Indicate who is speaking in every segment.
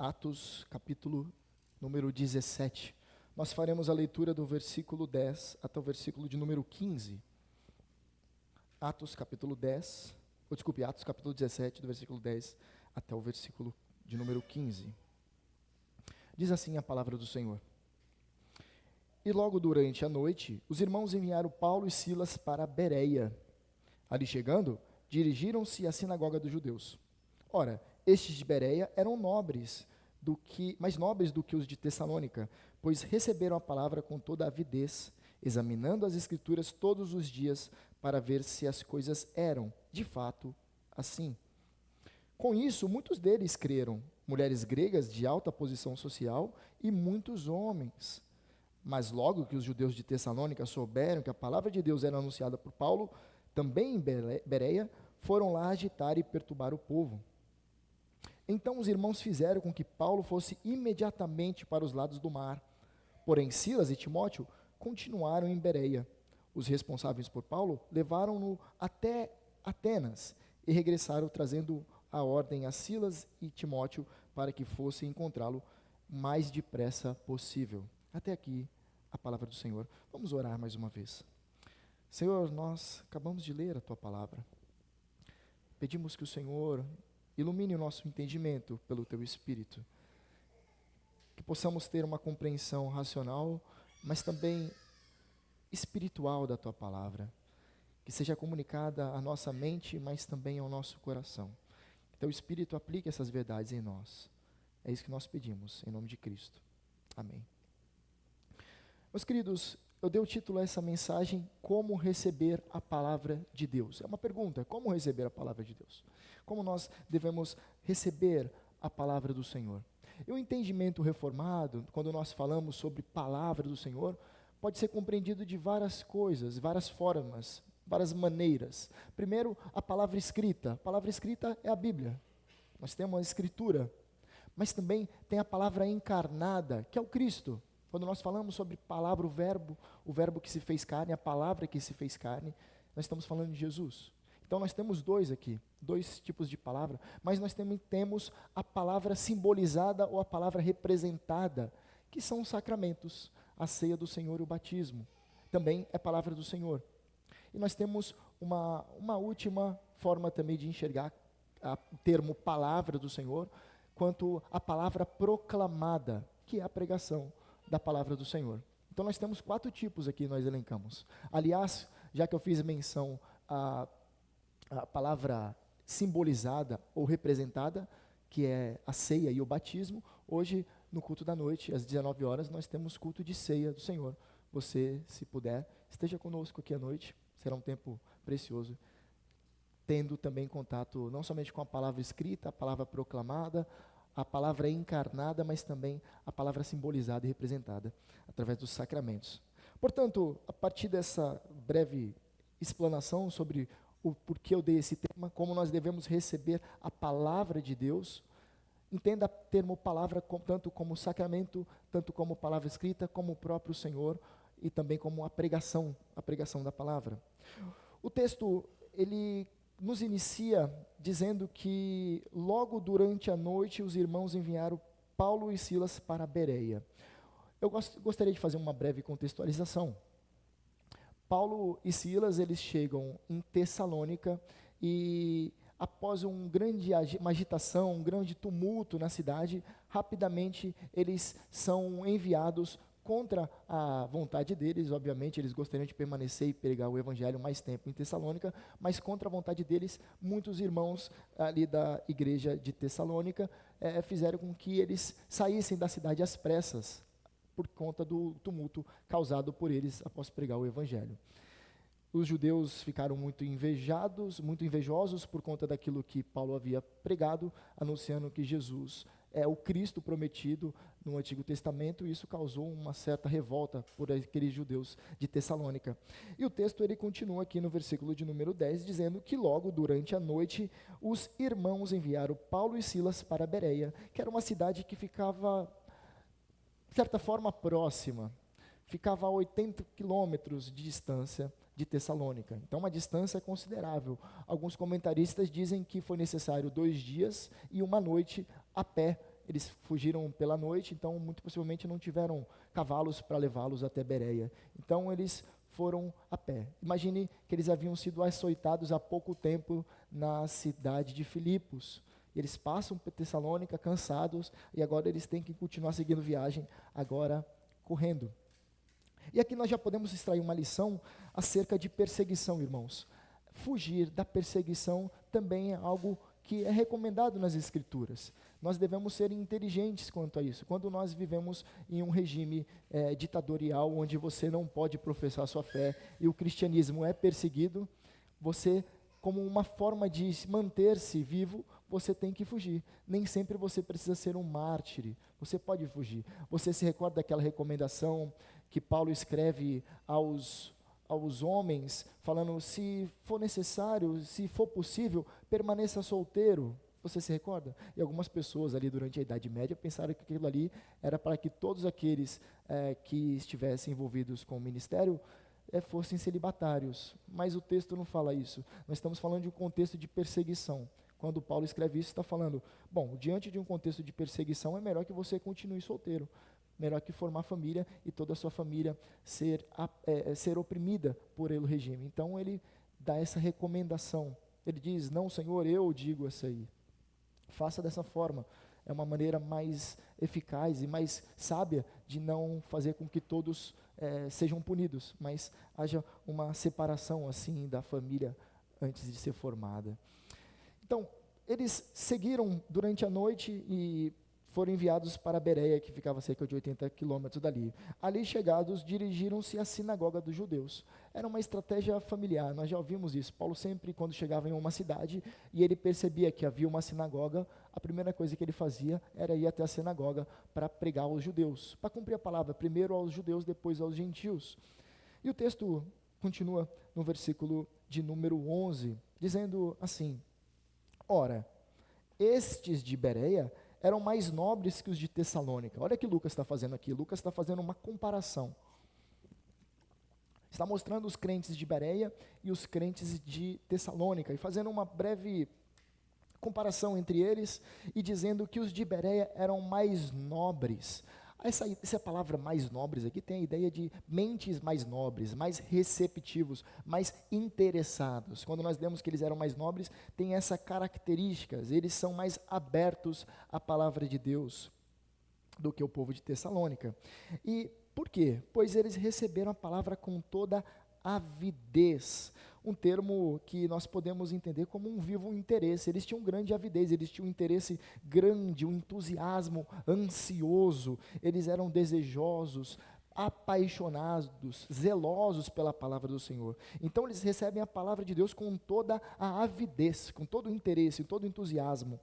Speaker 1: Atos, capítulo número 17. Nós faremos a leitura do versículo 10 até o versículo de número 15. Atos, capítulo 17, do versículo 10 até o versículo de número 15. Diz assim a palavra do Senhor. E logo durante a noite, os irmãos enviaram Paulo e Silas para Bereia. Ali chegando, dirigiram-se à sinagoga dos judeus. Ora, estes de Bereia eram mais nobres do que os de Tessalônica, pois receberam a palavra com toda a avidez, examinando as escrituras todos os dias para ver se as coisas eram, de fato, assim. Com isso, muitos deles creram, mulheres gregas de alta posição social e muitos homens. Mas logo que os judeus de Tessalônica souberam que a palavra de Deus era anunciada por Paulo, também em Bereia, foram lá agitar e perturbar o povo. Então os irmãos fizeram com que Paulo fosse imediatamente para os lados do mar. Porém Silas e Timóteo continuaram em Bereia. Os responsáveis por Paulo levaram-no até Atenas e regressaram trazendo a ordem a Silas e Timóteo para que fossem encontrá-lo o mais depressa possível. Até aqui a palavra do Senhor. Vamos orar mais uma vez. Senhor, nós acabamos de ler a Tua palavra. Pedimos que o Senhor ilumine o nosso entendimento pelo Teu Espírito. Que possamos ter uma compreensão racional, mas também espiritual da Tua palavra. Que seja comunicada à nossa mente, mas também ao nosso coração. Que Teu Espírito aplique essas verdades em nós. É isso que nós pedimos, em nome de Cristo. Amém. Meus queridos, eu dei o título a essa mensagem, Como Receber a Palavra de Deus. É uma pergunta, como receber a Palavra de Deus? Como nós devemos receber a Palavra do Senhor? E o entendimento reformado, quando nós falamos sobre Palavra do Senhor, pode ser compreendido de várias coisas, várias formas, várias maneiras. Primeiro, a palavra escrita. A palavra escrita é a Bíblia. Nós temos a Escritura, mas também tem a palavra encarnada, que é o Cristo. Quando nós falamos sobre palavra, o verbo que se fez carne, a palavra que se fez carne, nós estamos falando de Jesus. Então nós temos dois tipos de palavra, mas nós também temos a palavra simbolizada ou a palavra representada, que são os sacramentos, a ceia do Senhor e o batismo. Também é palavra do Senhor. E nós temos uma última forma também de enxergar o termo palavra do Senhor, quanto a palavra proclamada, que é a pregação da palavra do Senhor. Então nós temos 4 tipos aqui, nós elencamos. Aliás, já que eu fiz menção à palavra simbolizada ou representada, que é a ceia e o batismo, hoje no culto da noite, às 19 horas, nós temos culto de ceia do Senhor. Você, se puder, esteja conosco aqui à noite, será um tempo precioso, tendo também contato não somente com a palavra escrita, a palavra proclamada, a palavra encarnada, mas também a palavra simbolizada e representada através dos sacramentos. Portanto, a partir dessa breve explanação sobre o porquê eu dei esse tema, como nós devemos receber a palavra de Deus, entenda o termo palavra tanto como sacramento, tanto como palavra escrita, como o próprio Senhor e também como a pregação da palavra. O texto, ele nos inicia dizendo que logo durante a noite os irmãos enviaram Paulo e Silas para Bereia. Eu gostaria de fazer uma breve contextualização. Paulo e Silas, eles chegam em Tessalônica e após uma agitação, um grande tumulto na cidade, rapidamente eles são enviados contra a vontade deles. Obviamente eles gostariam de permanecer e pregar o evangelho mais tempo em Tessalônica, mas contra a vontade deles, muitos irmãos ali da igreja de Tessalônica fizeram com que eles saíssem da cidade às pressas, por conta do tumulto causado por eles após pregar o evangelho. Os judeus ficaram muito invejosos por conta daquilo que Paulo havia pregado, anunciando que Jesus é o Cristo prometido no Antigo Testamento, e isso causou uma certa revolta por aqueles judeus de Tessalônica. E o texto ele continua aqui no versículo de número 10, dizendo que logo durante a noite os irmãos enviaram Paulo e Silas para Bereia, que era uma cidade que ficava, de certa forma, próxima, ficava a 80 quilômetros de distância de Tessalônica. Então, uma distância considerável. Alguns comentaristas dizem que foi necessário 2 dias e 1 noite a pé eles fugiram pela noite, então muito possivelmente não tiveram cavalos para levá-los até Bereia. Então eles foram a pé. Imagine que eles haviam sido açoitados há pouco tempo na cidade de Filipos. Eles passam por Tessalônica cansados e agora eles têm que continuar seguindo viagem, agora correndo. E aqui nós já podemos extrair uma lição acerca de perseguição, irmãos. Fugir da perseguição também é algo que é recomendado nas Escrituras. Nós devemos ser inteligentes quanto a isso. Quando nós vivemos em um regime ditatorial, onde você não pode professar sua fé e o cristianismo é perseguido, você, como uma forma de manter-se vivo, você tem que fugir. Nem sempre você precisa ser um mártir, você pode fugir. Você se recorda daquela recomendação que Paulo escreve aos homens, falando, se for necessário, se for possível, permaneça solteiro. Você se recorda? E algumas pessoas ali durante a Idade Média pensaram que aquilo ali era para que todos aqueles que estivessem envolvidos com o ministério fossem celibatários. Mas o texto não fala isso. Nós estamos falando de um contexto de perseguição. Quando Paulo escreve isso, está falando, bom, diante de um contexto de perseguição, é melhor que você continue solteiro. Melhor que formar família e toda a sua família ser oprimida por ele, o regime. Então ele dá essa recomendação. Ele diz, não, Senhor, eu digo essa aí. Faça dessa forma. É uma maneira mais eficaz e mais sábia de não fazer com que todos sejam punidos, mas haja uma separação assim da família antes de ser formada. Então, eles seguiram durante a noite e foram enviados para Bereia, que ficava a cerca de 80 quilômetros dali. Ali chegados, dirigiram-se à sinagoga dos judeus. Era uma estratégia familiar, nós já ouvimos isso. Paulo sempre, quando chegava em uma cidade e ele percebia que havia uma sinagoga, a primeira coisa que ele fazia era ir até a sinagoga para pregar aos judeus, para cumprir a palavra, primeiro aos judeus, depois aos gentios. E o texto continua no versículo de número 11, dizendo assim, ora, estes de Bereia eram mais nobres que os de Tessalônica. Olha o que Lucas está fazendo aqui. Lucas está fazendo uma comparação. Está mostrando os crentes de Bereia e os crentes de Tessalônica, e fazendo uma breve comparação entre eles, e dizendo que os de Bereia eram mais nobres. Essa palavra mais nobres aqui tem a ideia de mentes mais nobres, mais receptivos, mais interessados. Quando nós lemos que eles eram mais nobres, tem essa característica, eles são mais abertos à palavra de Deus do que o povo de Tessalônica. E por quê? Pois eles receberam a palavra com toda avidez, um termo que nós podemos entender como um vivo interesse. Eles tinham grande avidez, eles tinham um interesse grande, um entusiasmo ansioso, eles eram desejosos, apaixonados, zelosos pela palavra do Senhor. Então eles recebem a palavra de Deus com toda a avidez, com todo o interesse, todo o entusiasmo.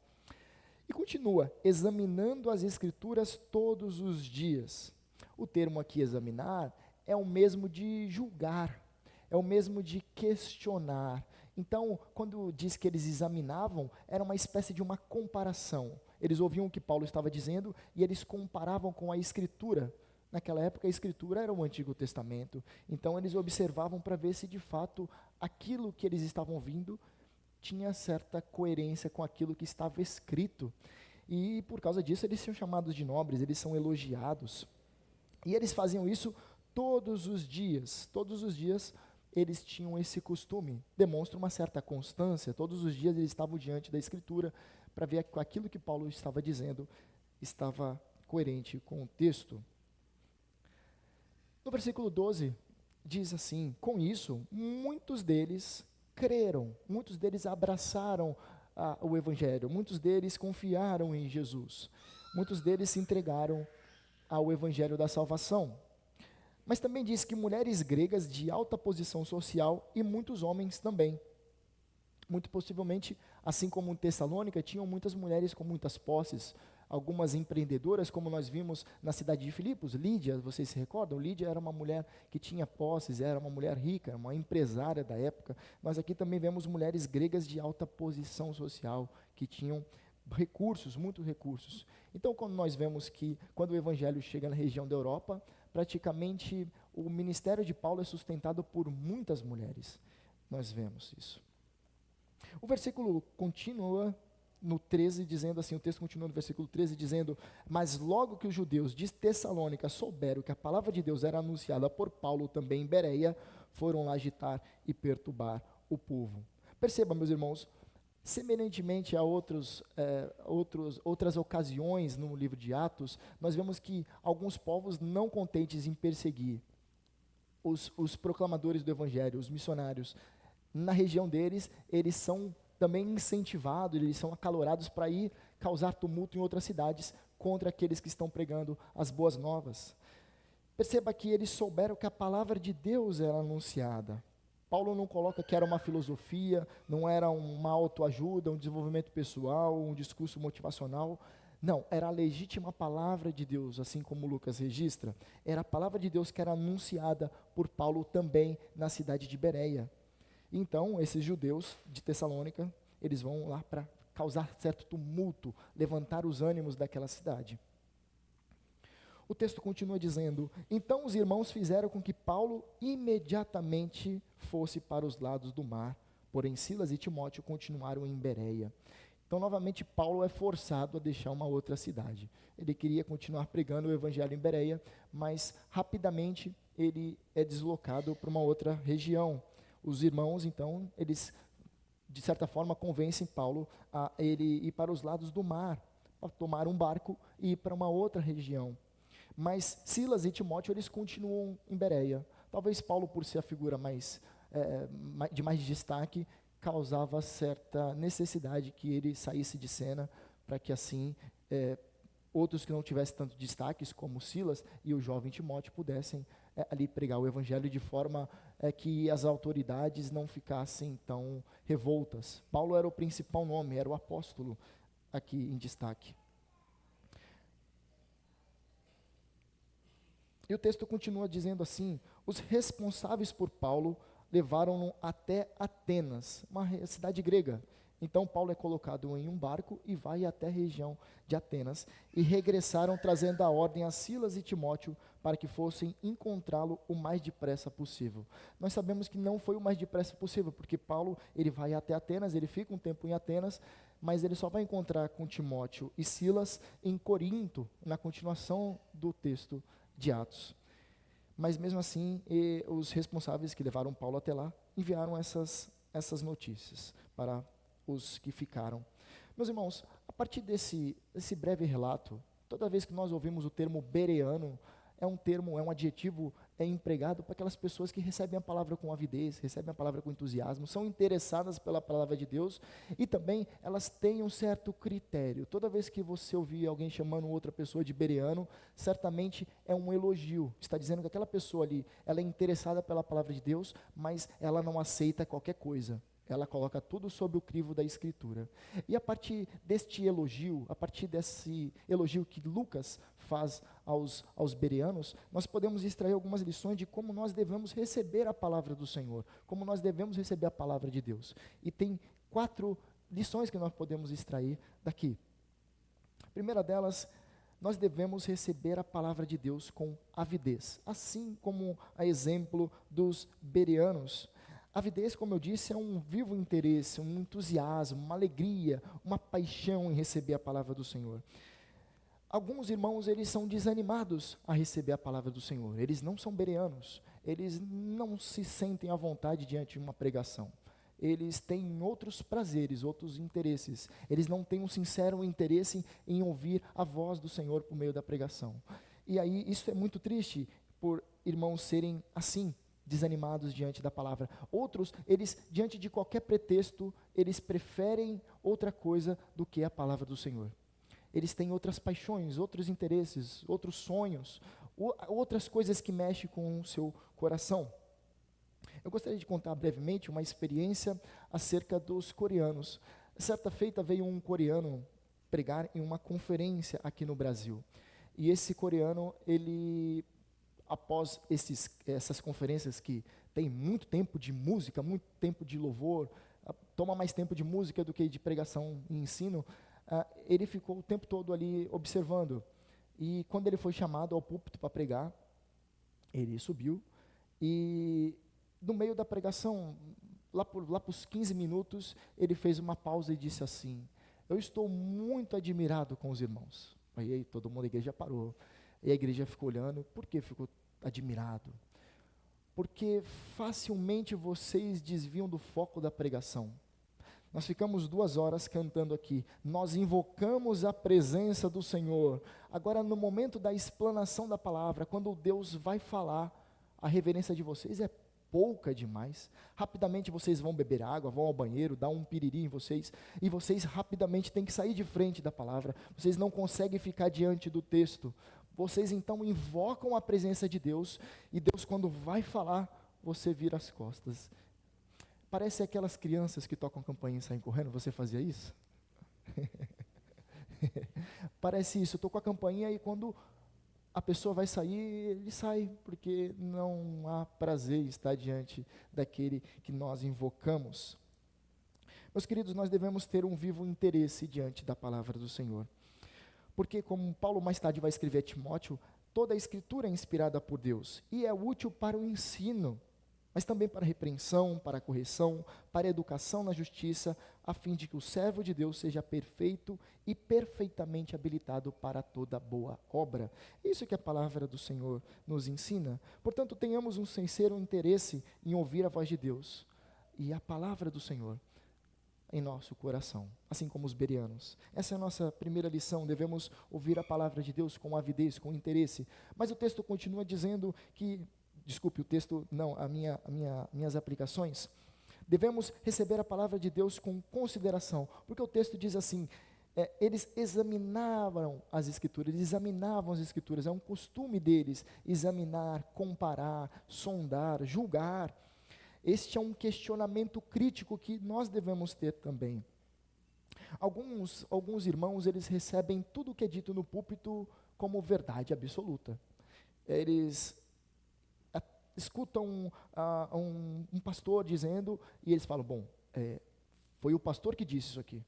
Speaker 1: E continua, examinando as Escrituras todos os dias. O termo aqui, examinar, é o mesmo de julgar, é o mesmo de questionar. Então, quando diz que eles examinavam, era uma espécie de uma comparação. Eles ouviam o que Paulo estava dizendo e eles comparavam com a Escritura. Naquela época, a Escritura era o Antigo Testamento. Então, eles observavam para ver se, de fato, aquilo que eles estavam ouvindo tinha certa coerência com aquilo que estava escrito. E, por causa disso, eles são chamados de nobres, eles são elogiados. E eles faziam isso todos os dias. Todos os dias eles tinham esse costume. Demonstra uma certa constância. Todos os dias eles estavam diante da Escritura para ver que aquilo que Paulo estava dizendo estava coerente com o texto. No versículo 12, diz assim, com isso, muitos deles creram, muitos deles abraçaram o Evangelho, muitos deles confiaram em Jesus, muitos deles se entregaram ao Evangelho da salvação. Mas também diz que mulheres gregas de alta posição social e muitos homens também. Muito possivelmente, assim como em Tessalônica, tinham muitas mulheres com muitas posses, algumas empreendedoras, como nós vimos na cidade de Filipos. Lídia, vocês se recordam? Lídia era uma mulher que tinha posses, era uma mulher rica, uma empresária da época. Nós aqui também vemos mulheres gregas de alta posição social, que tinham recursos, muitos recursos. Então, quando nós vemos que, quando o Evangelho chega na região da Europa, praticamente o ministério de Paulo é sustentado por muitas mulheres. Nós vemos isso. O versículo continua no 13, dizendo assim, o texto continua no versículo 13, dizendo: mas logo que os judeus de Tessalônica souberam que a palavra de Deus era anunciada por Paulo também em Bereia, foram lá agitar e perturbar o povo. Perceba, meus irmãos, semelhantemente a outras ocasiões no livro de Atos, nós vemos que alguns povos não contentes em perseguir os proclamadores do evangelho, os missionários, na região deles, eles são também incentivados, eles são acalorados para ir causar tumulto em outras cidades contra aqueles que estão pregando as boas novas. Perceba que eles souberam que a palavra de Deus era anunciada. Paulo não coloca que era uma filosofia, não era uma autoajuda, um desenvolvimento pessoal, um discurso motivacional. Não, era a legítima palavra de Deus, assim como Lucas registra. Era a palavra de Deus que era anunciada por Paulo também na cidade de Bereia. Então, esses judeus de Tessalônica, eles vão lá para causar certo tumulto, levantar os ânimos daquela cidade. O texto continua dizendo: então os irmãos fizeram com que Paulo imediatamente fosse para os lados do mar, porém Silas e Timóteo continuaram em Bereia. Então, novamente, Paulo é forçado a deixar uma outra cidade. Ele queria continuar pregando o evangelho em Bereia, mas rapidamente ele é deslocado para uma outra região. Os irmãos, então, eles, de certa forma, convencem Paulo a ele ir para os lados do mar, a tomar um barco e ir para uma outra região. Mas Silas e Timóteo, eles continuam em Bereia. Talvez Paulo, por ser a figura de mais destaque, causava certa necessidade que ele saísse de cena, para que assim outros que não tivessem tanto destaques, como Silas e o jovem Timóteo, pudessem ali pregar o evangelho de forma que as autoridades não ficassem tão revoltas. Paulo era o principal nome, era o apóstolo aqui em destaque. E o texto continua dizendo assim: os responsáveis por Paulo levaram-no até Atenas, uma cidade grega. Então Paulo é colocado em um barco e vai até a região de Atenas, e regressaram trazendo a ordem a Silas e Timóteo para que fossem encontrá-lo o mais depressa possível. Nós sabemos que não foi o mais depressa possível, porque Paulo ele vai até Atenas, ele fica um tempo em Atenas, mas ele só vai encontrar com Timóteo e Silas em Corinto, na continuação do texto de Atos. Mas mesmo assim, os responsáveis que levaram Paulo até lá enviaram essas notícias para os que ficaram. Meus irmãos, a partir desse breve relato, toda vez que nós ouvimos o termo bereano, é um adjetivo empregado para aquelas pessoas que recebem a palavra com avidez, recebem a palavra com entusiasmo, são interessadas pela palavra de Deus, e também elas têm um certo critério. Toda vez que você ouvir alguém chamando outra pessoa de bereano, certamente é um elogio. Está dizendo que aquela pessoa ali, ela é interessada pela palavra de Deus, mas ela não aceita qualquer coisa. Ela coloca tudo sob o crivo da Escritura. E a partir deste elogio, a partir desse elogio que Lucas faz aos bereanos, nós podemos extrair algumas lições de como nós devemos receber a palavra do Senhor, como nós devemos receber a palavra de Deus. E tem 4 lições que nós podemos extrair daqui. A primeira delas, nós devemos receber a palavra de Deus com avidez, assim como a exemplo dos bereanos. Avidez, como eu disse, é um vivo interesse, um entusiasmo, uma alegria, uma paixão em receber a palavra do Senhor. Alguns irmãos, eles são desanimados a receber a palavra do Senhor. Eles não são bereanos, eles não se sentem à vontade diante de uma pregação. Eles têm outros prazeres, outros interesses. Eles não têm um sincero interesse em ouvir a voz do Senhor por meio da pregação. E aí, isso é muito triste, por irmãos serem assim, desanimados diante da palavra. Outros, eles, diante de qualquer pretexto, eles preferem outra coisa do que a palavra do Senhor. Eles têm outras paixões, outros interesses, outros sonhos, outras coisas que mexem com o seu coração. Eu gostaria de contar brevemente uma experiência acerca dos coreanos. Certa feita veio um coreano pregar em uma conferência aqui no Brasil. E esse coreano, ele, após essas conferências que tem muito tempo de música, muito tempo de louvor, toma mais tempo de música do que de pregação e ensino, ele ficou o tempo todo ali observando. E quando ele foi chamado ao púlpito para pregar, ele subiu e no meio da pregação, lá para os 15 minutos, ele fez uma pausa e disse assim: eu estou muito admirado com os irmãos. Aí todo mundo da igreja parou. E a igreja ficou olhando. Por que ficou admirado? Porque facilmente vocês desviam do foco da pregação. Nós ficamos 2 horas cantando aqui, nós invocamos a presença do Senhor. Agora, no momento da explanação da palavra, quando Deus vai falar, a reverência de vocês é pouca demais. Rapidamente vocês vão beber água, vão ao banheiro, dá um piriri em vocês, e vocês rapidamente têm que sair de frente da palavra. Vocês não conseguem ficar diante do texto. Vocês então invocam a presença de Deus, e Deus, quando vai falar, você vira as costas. Parece aquelas crianças que tocam campainha e saem correndo. Você fazia isso? Parece isso. Eu toco a campainha e quando a pessoa vai sair, ele sai, porque não há prazer em estar diante daquele que nós invocamos. Meus queridos, nós devemos ter um vivo interesse diante da palavra do Senhor. Porque, como Paulo mais tarde vai escrever a Timóteo, toda a Escritura é inspirada por Deus e é útil para o ensino, mas também para a repreensão, para a correção, para a educação na justiça, a fim de que o servo de Deus seja perfeito e perfeitamente habilitado para toda boa obra. Isso que a palavra do Senhor nos ensina. Portanto, tenhamos um sincero interesse em ouvir a voz de Deus e a palavra do Senhor em nosso coração, assim como os bereanos. Essa é a nossa primeira lição, devemos ouvir a palavra de Deus com avidez, com interesse. Mas o texto continua dizendo que, desculpe, o texto, não, minhas aplicações, devemos receber a palavra de Deus com consideração, porque o texto diz assim, eles examinavam as Escrituras, é um costume deles, examinar, comparar, sondar, julgar. Este é um questionamento crítico que nós devemos ter também. Alguns irmãos, eles recebem tudo o que é dito no púlpito como verdade absoluta. Eles escutam um pastor dizendo, e eles falam, bom, foi o pastor que disse isso aqui.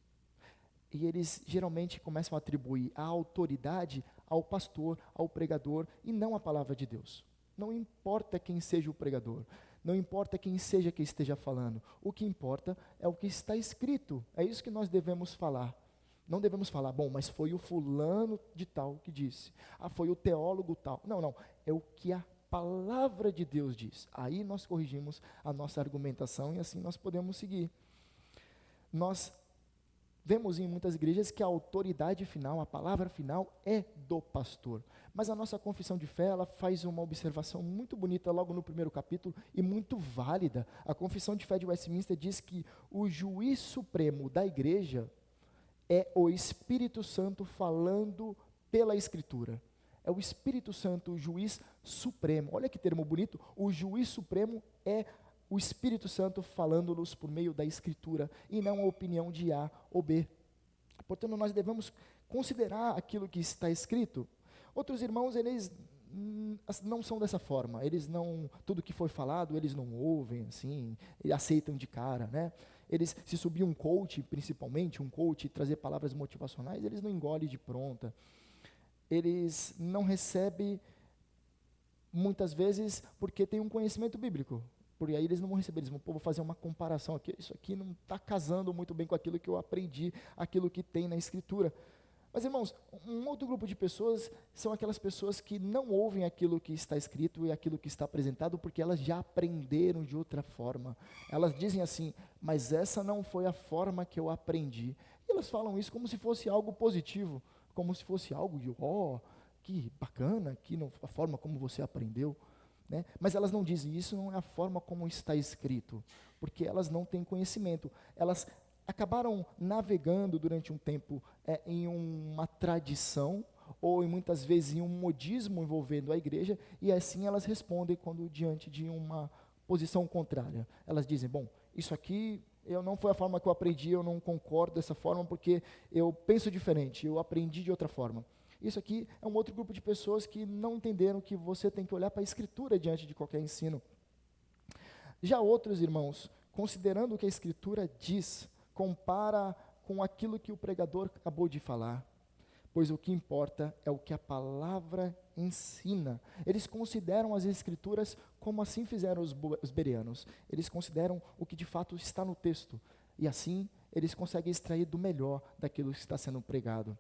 Speaker 1: E eles geralmente começam a atribuir a autoridade ao pastor, ao pregador, e não à palavra de Deus. Não importa quem seja o pregador, não importa quem seja que esteja falando, o que importa é o que está escrito, é isso que nós devemos falar. Não devemos falar, bom, mas foi o fulano de tal que disse, foi o teólogo tal. Não, é o que a palavra de Deus diz. Aí nós corrigimos a nossa argumentação e assim nós podemos seguir. Nós vemos em muitas igrejas que a autoridade final, a palavra final é do pastor. Mas a nossa confissão de fé, ela faz uma observação muito bonita logo no primeiro capítulo e muito válida. A confissão de fé de Westminster diz que o juiz supremo da igreja é o Espírito Santo falando pela Escritura. É o Espírito Santo, o juiz supremo. Olha que termo bonito, o juiz supremo é o Espírito Santo falando-nos por meio da Escritura, e não a opinião de A ou B. Portanto, nós devemos considerar aquilo que está escrito. Outros irmãos, eles não são dessa forma, tudo que foi falado, eles não ouvem, assim, eles aceitam de cara, né? Eles, se subir um coach, principalmente, um coach, trazer palavras motivacionais, eles não engolem de pronta. Eles não recebem, muitas vezes, porque tem um conhecimento bíblico. Porque aí eles não vão receber, eles vão fazer uma comparação aqui, isso aqui não está casando muito bem com aquilo que eu aprendi, aquilo que tem na Escritura. Mas, irmãos, um outro grupo de pessoas são aquelas pessoas que não ouvem aquilo que está escrito e aquilo que está apresentado, porque elas já aprenderam de outra forma. Elas dizem assim, mas essa não foi a forma que eu aprendi. E elas falam isso como se fosse algo positivo, como se fosse algo de, que bacana, a forma como você aprendeu. Né? Mas elas não dizem isso, não é a forma como está escrito, porque elas não têm conhecimento. Elas acabaram navegando durante um tempo em uma tradição, ou muitas vezes em um modismo envolvendo a igreja, e assim elas respondem quando diante de uma posição contrária. Elas dizem, bom, isso aqui não foi a forma que eu aprendi, eu não concordo dessa forma, porque eu penso diferente, eu aprendi de outra forma. Isso aqui é um outro grupo de pessoas que não entenderam que você tem que olhar para a Escritura diante de qualquer ensino. Já outros irmãos, considerando o que a Escritura diz, compara com aquilo que o pregador acabou de falar, pois o que importa é o que a palavra ensina. Eles consideram as Escrituras como assim fizeram os bereanos. Eles consideram o que de fato está no texto, e assim eles conseguem extrair do melhor daquilo que está sendo pregado.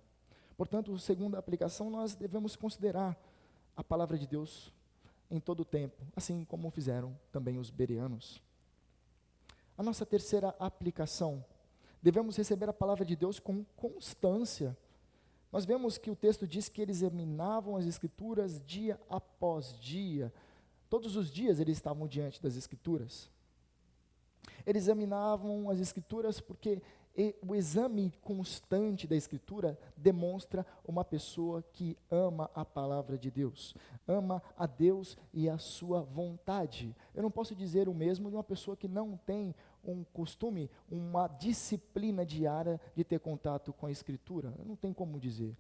Speaker 1: Portanto, segunda aplicação, nós devemos considerar a palavra de Deus em todo o tempo, assim como fizeram também os bereanos. A nossa terceira aplicação, devemos receber a palavra de Deus com constância. Nós vemos que o texto diz que eles examinavam as Escrituras dia após dia. Todos os dias eles estavam diante das Escrituras. Eles examinavam as Escrituras porque o exame constante da Escritura demonstra uma pessoa que ama a palavra de Deus, ama a Deus e a sua vontade. Eu não posso dizer o mesmo de uma pessoa que não tem um costume, uma disciplina diária de ter contato com a Escritura. Não tem como dizer.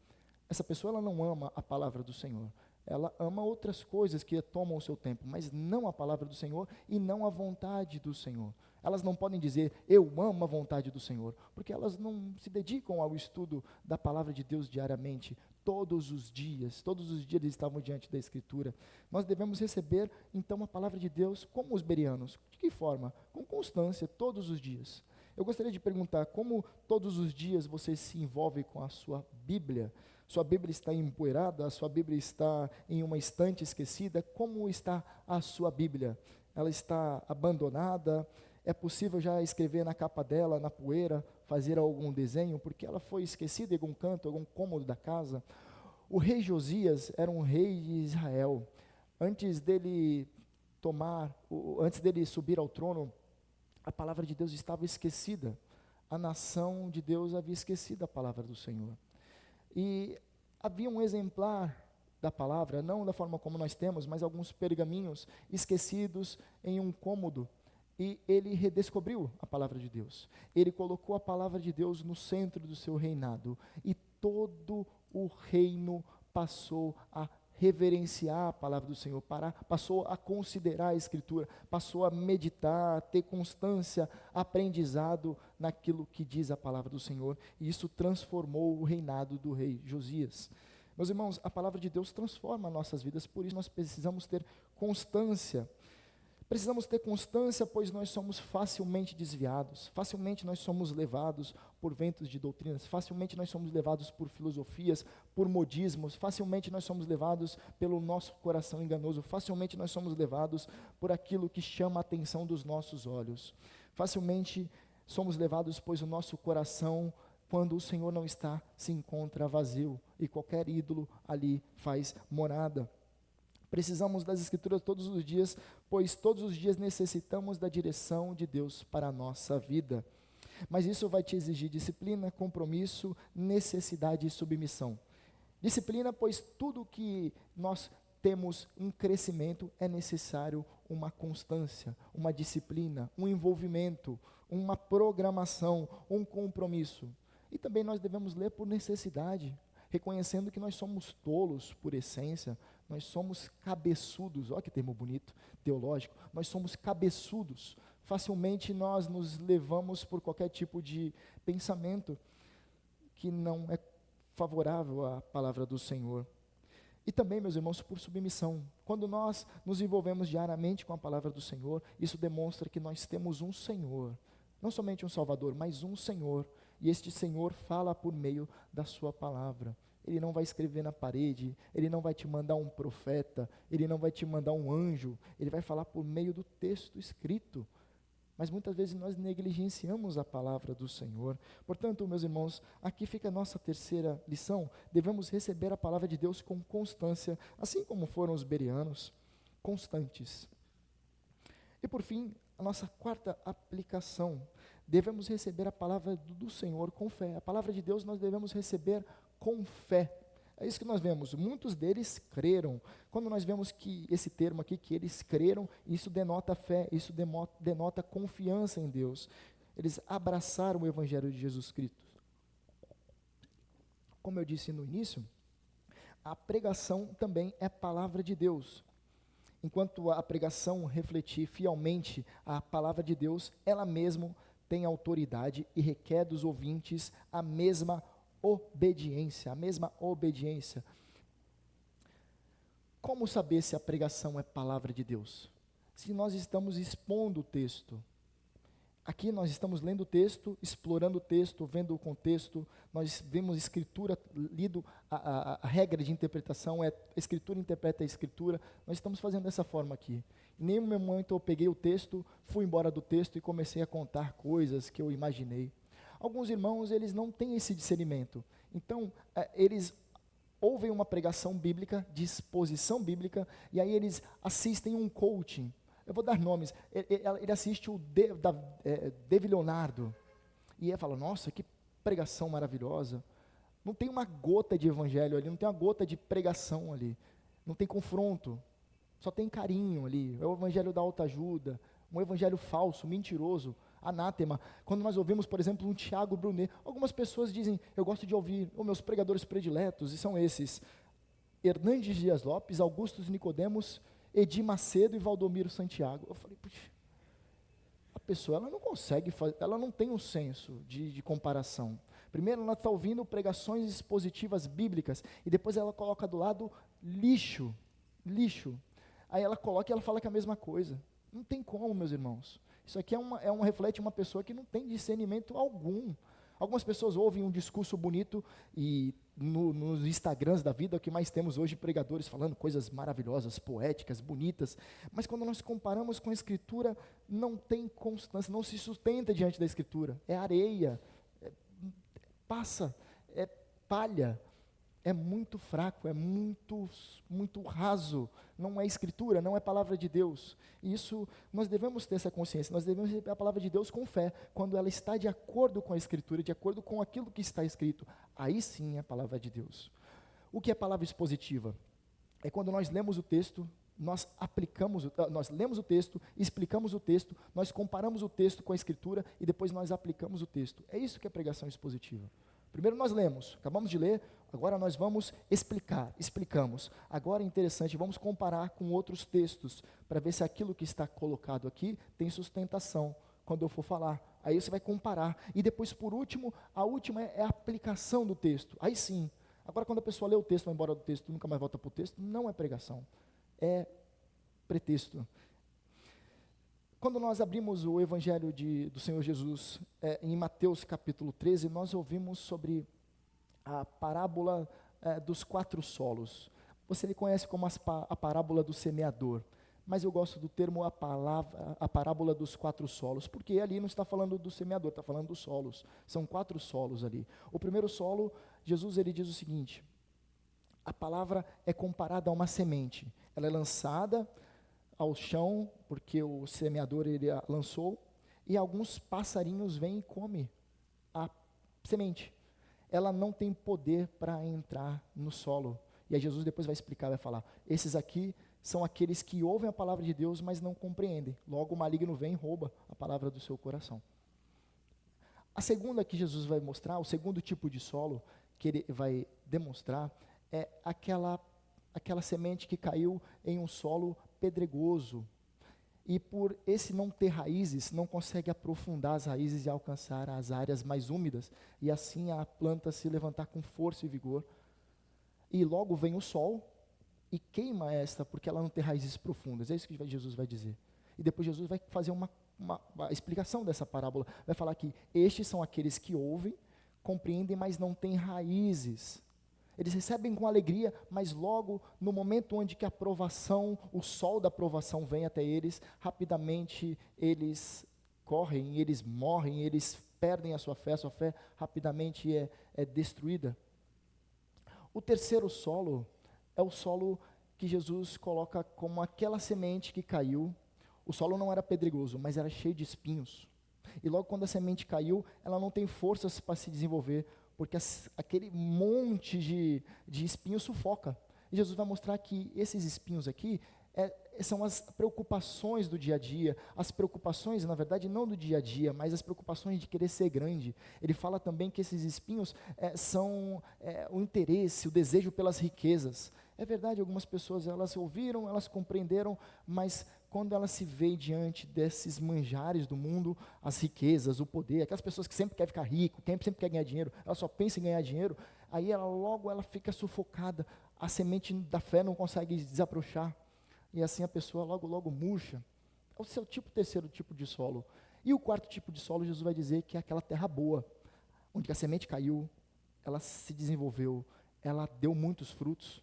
Speaker 1: Essa pessoa ela não ama a palavra do Senhor. Ela ama outras coisas que tomam o seu tempo, mas não a palavra do Senhor e não a vontade do Senhor. Elas não podem dizer, eu amo a vontade do Senhor, porque elas não se dedicam ao estudo da palavra de Deus diariamente, todos os dias eles estavam diante da Escritura. Nós devemos receber, então, a palavra de Deus como os bereanos. De que forma? Com constância, todos os dias. Eu gostaria de perguntar, como todos os dias você se envolve com a sua Bíblia? Sua Bíblia está empoeirada, a sua Bíblia está em uma estante esquecida, como está a sua Bíblia? Ela está abandonada? É possível já escrever na capa dela, na poeira, fazer algum desenho, porque ela foi esquecida em algum canto, algum cômodo da casa? O rei Josias era um rei de Israel. Antes dele subir ao trono, a palavra de Deus estava esquecida. A nação de Deus havia esquecido a palavra do Senhor. E havia um exemplar da palavra, não da forma como nós temos, mas alguns pergaminhos esquecidos em um cômodo. E ele redescobriu a palavra de Deus. Ele colocou a palavra de Deus no centro do seu reinado. E todo o reino passou a reverenciar a palavra do Senhor, passou a considerar a Escritura, passou a meditar, ter constância, aprendizado naquilo que diz a palavra do Senhor. E isso transformou o reinado do rei Josias. Meus irmãos, a palavra de Deus transforma nossas vidas, por isso nós precisamos ter constância. Precisamos ter constância, pois nós somos facilmente desviados, facilmente nós somos levados por ventos de doutrinas, facilmente nós somos levados por filosofias, por modismos, facilmente nós somos levados pelo nosso coração enganoso, facilmente nós somos levados por aquilo que chama a atenção dos nossos olhos, facilmente somos levados, pois o nosso coração, quando o Senhor não está, se encontra vazio, e qualquer ídolo ali faz morada. Precisamos das Escrituras todos os dias, pois todos os dias necessitamos da direção de Deus para a nossa vida. Mas isso vai te exigir disciplina, compromisso, necessidade e submissão. Disciplina, pois tudo que nós temos um crescimento é necessário uma constância, uma disciplina, um envolvimento, uma programação, um compromisso. E também nós devemos ler por necessidade, reconhecendo que nós somos tolos por essência, nós somos cabeçudos, olha que termo bonito, teológico, nós somos cabeçudos, facilmente nós nos levamos por qualquer tipo de pensamento que não é favorável à palavra do Senhor. E também, meus irmãos, por submissão. Quando nós nos envolvemos diariamente com a palavra do Senhor, isso demonstra que nós temos um Senhor, não somente um Salvador, mas um Senhor, e este Senhor fala por meio da sua palavra. Ele não vai escrever na parede, ele não vai te mandar um profeta, ele não vai te mandar um anjo, ele vai falar por meio do texto escrito. Mas muitas vezes nós negligenciamos a palavra do Senhor. Portanto, meus irmãos, aqui fica a nossa terceira lição. Devemos receber a palavra de Deus com constância, assim como foram os bereanos, constantes. E por fim, a nossa quarta aplicação. Devemos receber a palavra do Senhor com fé. A palavra de Deus nós devemos receber com fé. É isso que nós vemos, muitos deles creram. Quando nós vemos que esse termo aqui, que eles creram, isso denota fé, isso denota confiança em Deus. Eles abraçaram o Evangelho de Jesus Cristo. Como eu disse no início, a pregação também é palavra de Deus. Enquanto a pregação refletir fielmente a palavra de Deus, ela mesma tem autoridade e requer dos ouvintes a mesma obediência, a mesma obediência. Como saber se a pregação é palavra de Deus? Se nós estamos expondo o texto, Aqui nós estamos lendo o texto, explorando o texto, vendo o contexto, nós vemos escritura, lido a regra de interpretação, a escritura interpreta a escritura, nós estamos fazendo dessa forma aqui. Em nenhum momento eu peguei o texto, fui embora do texto e comecei a contar coisas que eu imaginei. Alguns irmãos, eles não têm esse discernimento, então eles ouvem uma pregação bíblica, de exposição bíblica, e aí eles assistem um coaching. Eu vou dar nomes. Ele assiste o David Leonardo, e ele fala, nossa, que pregação maravilhosa. Não tem uma gota de evangelho ali, não tem uma gota de pregação ali, não tem confronto, só tem carinho ali. É o evangelho da autoajuda, um evangelho falso, mentiroso, anátema. Quando nós ouvimos, por exemplo, um Tiago Brunet, algumas pessoas dizem, eu gosto de ouvir os meus pregadores prediletos, e são esses, Hernandes Dias Lopes, Augusto Nicodemos, Edir Macedo e Valdomiro Santiago. Eu falei, puxa, a pessoa, ela não consegue, ela não tem um senso de comparação. Primeiro, ela está ouvindo pregações expositivas bíblicas, e depois ela coloca do lado lixo. Aí ela coloca e ela fala que é a mesma coisa. Não tem como, meus irmãos. Isso aqui reflete uma pessoa que não tem discernimento algum. Algumas pessoas ouvem um discurso bonito e nos Instagrams da vida, o que mais temos hoje, pregadores falando coisas maravilhosas, poéticas, bonitas, mas quando nós comparamos com a Escritura, não tem constância, não se sustenta diante da Escritura, é areia, passa, é palha, é muito fraco, é muito raso, não é Escritura, não é palavra de Deus. E isso, nós devemos ter essa consciência, nós devemos receber a palavra de Deus com fé, quando ela está de acordo com a Escritura, de acordo com aquilo que está escrito, aí sim é a palavra de Deus. O que é palavra expositiva? É quando nós lemos o texto, nós lemos o texto, explicamos o texto, nós comparamos o texto com a Escritura e depois nós aplicamos o texto. É isso que é pregação expositiva. Primeiro nós lemos, acabamos de ler, agora nós vamos explicamos. Agora é interessante, vamos comparar com outros textos, para ver se aquilo que está colocado aqui tem sustentação, quando eu for falar. Aí você vai comparar. E depois, por último, a última é a aplicação do texto. Aí sim. Agora, quando a pessoa lê o texto, vai embora do texto, nunca mais volta para o texto, não é pregação, é pretexto. Quando nós abrimos o Evangelho do Senhor Jesus, em Mateus capítulo 13, nós ouvimos sobre a parábola dos 4 solos. Você conhece como a parábola do semeador, mas eu gosto do termo a parábola dos 4 solos, porque ali não está falando do semeador, está falando dos solos. São 4 solos ali. O primeiro solo, Jesus ele diz o seguinte, a palavra é comparada a uma semente, ela é lançada ao chão, porque o semeador ele a lançou, e alguns passarinhos vêm e comem a semente. Ela não tem poder para entrar no solo. E aí Jesus depois vai explicar, vai falar, esses aqui são aqueles que ouvem a palavra de Deus, mas não compreendem. Logo o maligno vem e rouba a palavra do seu coração. A segunda que Jesus vai mostrar, o segundo tipo de solo que ele vai demonstrar, é aquela semente que caiu em um solo pedregoso, e por esse não ter raízes, não consegue aprofundar as raízes e alcançar as áreas mais úmidas, e assim a planta se levantar com força e vigor, e logo vem o sol, e queima esta, porque ela não tem raízes profundas, é isso que Jesus vai dizer, e depois Jesus vai fazer uma explicação dessa parábola, vai falar que estes são aqueles que ouvem, compreendem, mas não têm raízes. Eles recebem com alegria, mas logo no momento onde que a aprovação, o sol da aprovação vem até eles, rapidamente eles correm, eles morrem, eles perdem a sua fé rapidamente é destruída. O terceiro solo é o solo que Jesus coloca como aquela semente que caiu. O solo não era pedregoso, mas era cheio de espinhos. E logo quando a semente caiu, ela não tem forças para se desenvolver, porque aquele monte de espinhos sufoca. E Jesus vai mostrar que esses espinhos aqui são as preocupações do dia a dia, as preocupações, na verdade, não do dia a dia, mas as preocupações de querer ser grande. Ele fala também que esses espinhos são o interesse, o desejo pelas riquezas. É verdade, algumas pessoas, elas ouviram, elas compreenderam, mas quando ela se vê diante desses manjares do mundo, as riquezas, o poder, aquelas pessoas que sempre querem ficar rico, que sempre quer ganhar dinheiro, ela só pensa em ganhar dinheiro, aí ela fica sufocada, a semente da fé não consegue desabrochar, e assim a pessoa logo murcha. É o seu terceiro tipo de solo, E o quarto tipo de solo, Jesus vai dizer que é aquela terra boa, onde a semente caiu, ela se desenvolveu, ela deu muitos frutos.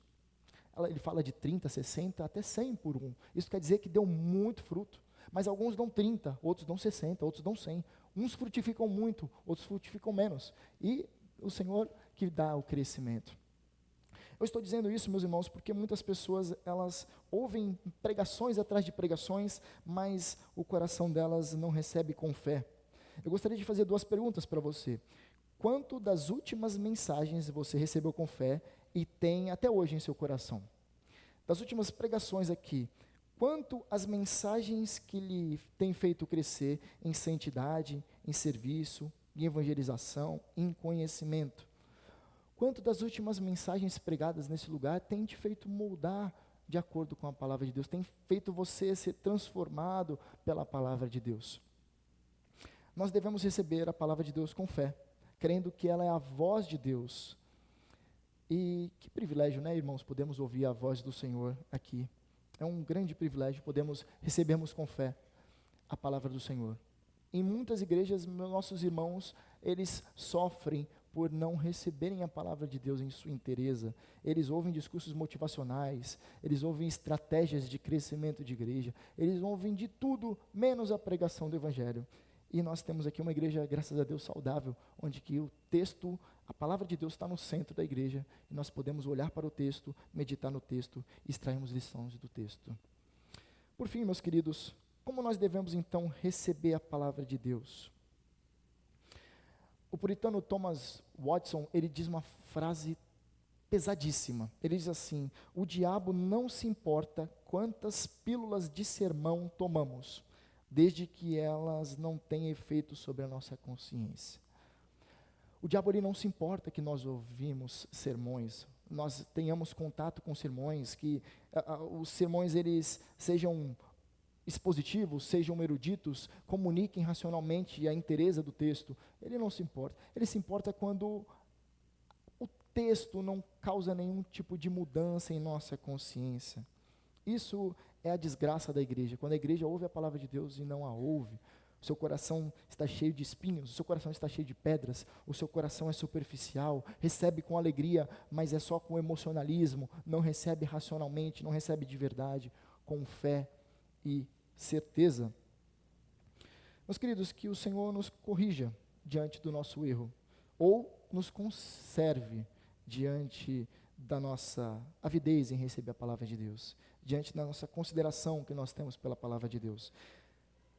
Speaker 1: Ele fala de 30, 60, até 100 por um. Isso quer dizer que deu muito fruto. Mas alguns dão 30, outros dão 60, outros dão 100. Uns frutificam muito, outros frutificam menos. E o Senhor que dá o crescimento. Eu estou dizendo isso, meus irmãos, porque muitas pessoas, elas ouvem pregações atrás de pregações, mas o coração delas não recebe com fé. Eu gostaria de fazer 2 perguntas para você. Quanto das últimas mensagens você recebeu com fé e tem até hoje em seu coração? Das últimas pregações aqui, quanto as mensagens que lhe têm feito crescer em santidade, em serviço, em evangelização, em conhecimento? Quanto das últimas mensagens pregadas nesse lugar tem te feito moldar de acordo com a palavra de Deus, tem feito você ser transformado pela palavra de Deus? Nós devemos receber a palavra de Deus com fé, crendo que ela é a voz de Deus. E que privilégio, né, irmãos, podemos ouvir a voz do Senhor aqui. É um grande privilégio, recebermos com fé a palavra do Senhor. Em muitas igrejas, nossos irmãos, eles sofrem por não receberem a palavra de Deus em sua inteireza. Eles ouvem discursos motivacionais, eles ouvem estratégias de crescimento de igreja, eles ouvem de tudo, menos a pregação do Evangelho. E nós temos aqui uma igreja, graças a Deus, saudável, onde que o texto, a palavra de Deus está no centro da igreja, e nós podemos olhar para o texto, meditar no texto, e extrairmos lições do texto. Por fim, meus queridos, como nós devemos então receber a palavra de Deus? O puritano Thomas Watson, ele diz uma frase pesadíssima. Ele diz assim: o diabo não se importa quantas pílulas de sermão tomamos, desde que elas não tenham efeito sobre a nossa consciência. O diabo ele não se importa que nós ouvimos sermões, nós tenhamos contato com sermões, que os sermões eles sejam expositivos, sejam eruditos, comuniquem racionalmente a inteireza do texto. Ele não se importa. Ele se importa quando o texto não causa nenhum tipo de mudança em nossa consciência. Isso é a desgraça da igreja, quando a igreja ouve a palavra de Deus e não a ouve. O seu coração está cheio de espinhos, o seu coração está cheio de pedras, o seu coração é superficial, recebe com alegria, mas é só com emocionalismo, não recebe racionalmente, não recebe de verdade, com fé e certeza. Meus queridos, que o Senhor nos corrija diante do nosso erro, ou nos conserve diante da nossa avidez em receber a palavra de Deus, diante da nossa consideração que nós temos pela palavra de Deus,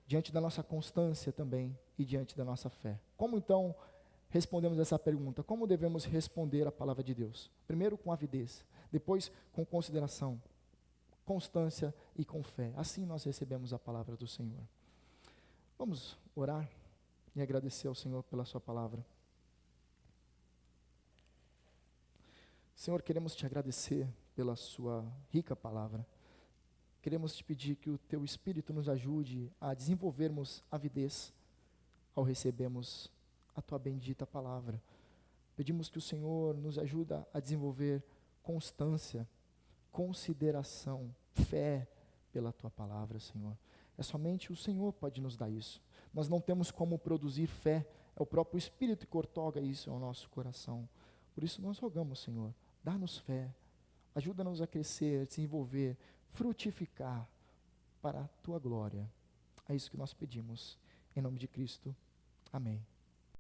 Speaker 1: diante da nossa constância também e diante da nossa fé. Como então respondemos essa pergunta? Como devemos responder a palavra de Deus? Primeiro com avidez, depois com consideração, constância e com fé. Assim nós recebemos a palavra do Senhor. Vamos orar e agradecer ao Senhor pela sua palavra. Senhor, queremos te agradecer pela sua rica palavra. Queremos te pedir que o teu Espírito nos ajude a desenvolvermos avidez ao recebermos a tua bendita palavra. Pedimos que o Senhor nos ajude a desenvolver constância, consideração, fé pela tua palavra, Senhor. É somente o Senhor pode nos dar isso. Nós não temos como produzir fé, é o próprio Espírito que outorga isso ao nosso coração. Por isso nós rogamos, Senhor, dá-nos fé, ajuda-nos a crescer, desenvolver, frutificar para a tua glória. É isso que nós pedimos, em nome de Cristo. Amém.